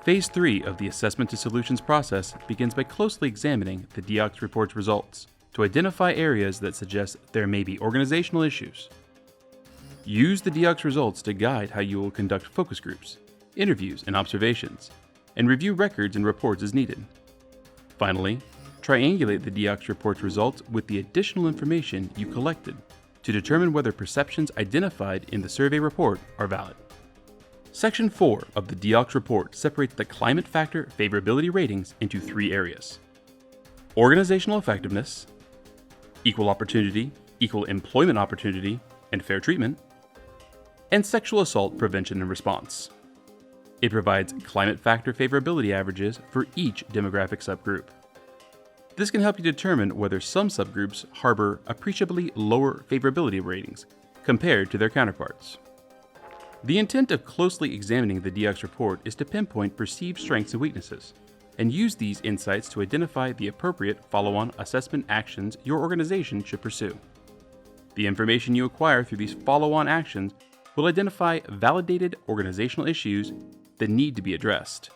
Phase 3 of the Assessment to Solutions process begins by closely examining the DEOCS report's results to identify areas that suggest there may be organizational issues. Use the DEOCS results to guide how you will conduct focus groups, interviews, and observations, and review records and reports as needed. Finally, triangulate the DEOCS report's results with the additional information you collected to determine whether perceptions identified in the survey report are valid. Section 4 of the DEOCS report separates the climate factor favorability ratings into 3 areas: organizational effectiveness, equal opportunity, equal employment opportunity, and fair treatment, and sexual assault prevention and response. It provides climate factor favorability averages for each demographic subgroup. This can help you determine whether some subgroups harbor appreciably lower favorability ratings compared to their counterparts. The intent of closely examining the DEOCS report is to pinpoint perceived strengths and weaknesses, and use these insights to identify the appropriate follow-on assessment actions your organization should pursue. The information you acquire through these follow-on actions will identify validated organizational issues that need to be addressed.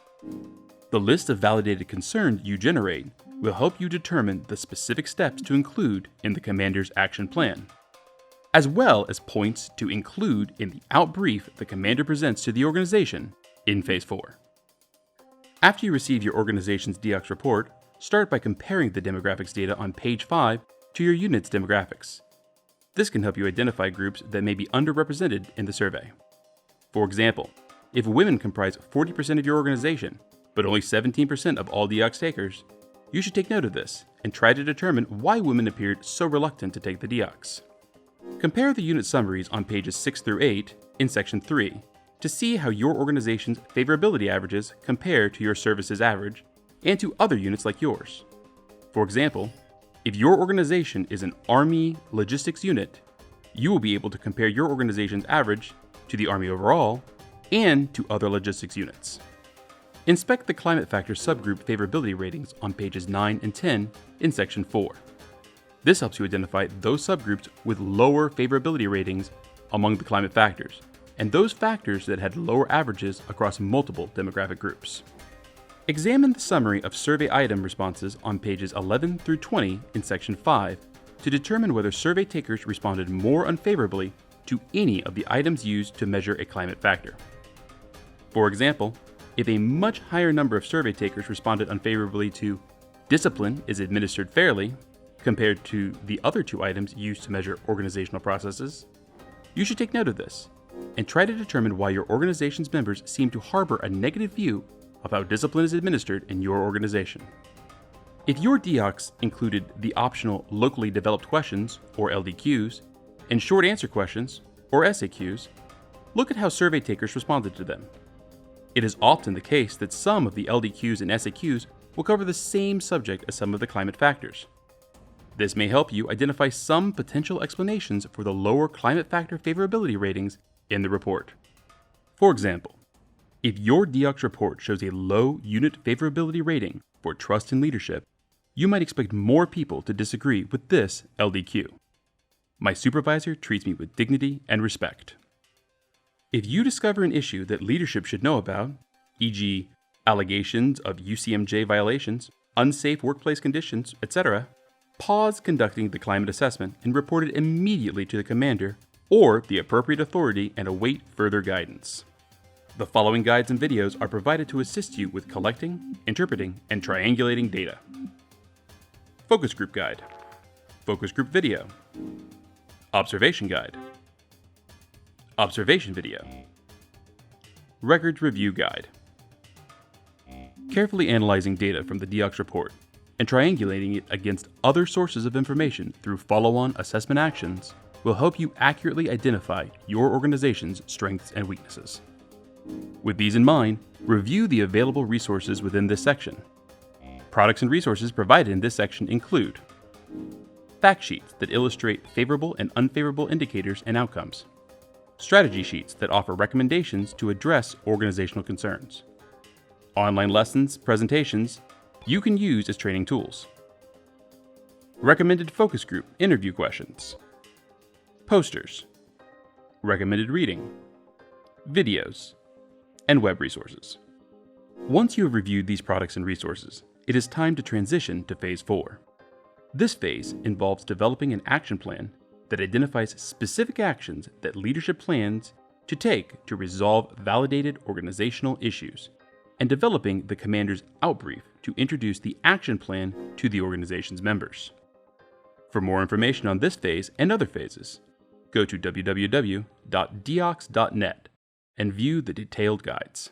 The list of validated concerns you generate will help you determine the specific steps to include in the commander's action plan, as well as points to include in the outbrief the commander presents to the organization in Phase 4. After you receive your organization's DEOCS report, start by comparing the demographics data on page 5 to your unit's demographics. This can help you identify groups that may be underrepresented in the survey. For example, if women comprise 40% of your organization, but only 17% of all DEOCS takers, you should take note of this and try to determine why women appeared so reluctant to take the DEOCS. Compare the unit summaries on pages 6 through 8 in Section 3 to see how your organization's favorability averages compare to your service's average and to other units like yours. For example, if your organization is an Army logistics unit, you will be able to compare your organization's average to the Army overall and to other logistics units. Inspect the climate factor subgroup favorability ratings on pages 9 and 10 in Section 4. This helps you identify those subgroups with lower favorability ratings among the climate factors, and those factors that had lower averages across multiple demographic groups. Examine the summary of survey item responses on pages 11 through 20 in Section 5 to determine whether survey takers responded more unfavorably to any of the items used to measure a climate factor. For example, if a much higher number of survey takers responded unfavorably to discipline is administered fairly compared to the other 2 items used to measure organizational processes, you should take note of this and try to determine why your organization's members seem to harbor a negative view of how discipline is administered in your organization. If your DEOCS included the optional locally developed questions, or LDQs, and short answer questions, or SAQs, look at how survey takers responded to them. It is often the case that some of the LDQs and SAQs will cover the same subject as some of the climate factors. This may help you identify some potential explanations for the lower climate factor favorability ratings in the report. For example, if your DEOCS report shows a low unit favorability rating for trust in leadership, you might expect more people to disagree with this LDQ. My supervisor treats me with dignity and respect. If you discover an issue that leadership should know about, e.g., allegations of UCMJ violations, unsafe workplace conditions, etc., pause conducting the climate assessment and report it immediately to the commander or the appropriate authority and await further guidance. The following guides and videos are provided to assist you with collecting, interpreting, and triangulating data. Focus Group Guide, Focus Group Video, Observation Guide, Observation Video, Records Review Guide. Carefully analyzing data from the DEOCS report and triangulating it against other sources of information through follow-on assessment actions will help you accurately identify your organization's strengths and weaknesses. With these in mind, review the available resources within this section. Products and resources provided in this section include fact sheets that illustrate favorable and unfavorable indicators and outcomes, strategy sheets that offer recommendations to address organizational concerns, online lessons, presentations you can use as training tools, recommended focus group interview questions, posters, recommended reading, videos, and web resources. Once you have reviewed these products and resources, it is time to transition to Phase 4. This phase involves developing an action plan that identifies specific actions that leadership plans to take to resolve validated organizational issues, and developing the commander's outbrief to introduce the action plan to the organization's members. For more information on this phase and other phases, go to www.deocs.net and view the detailed guides.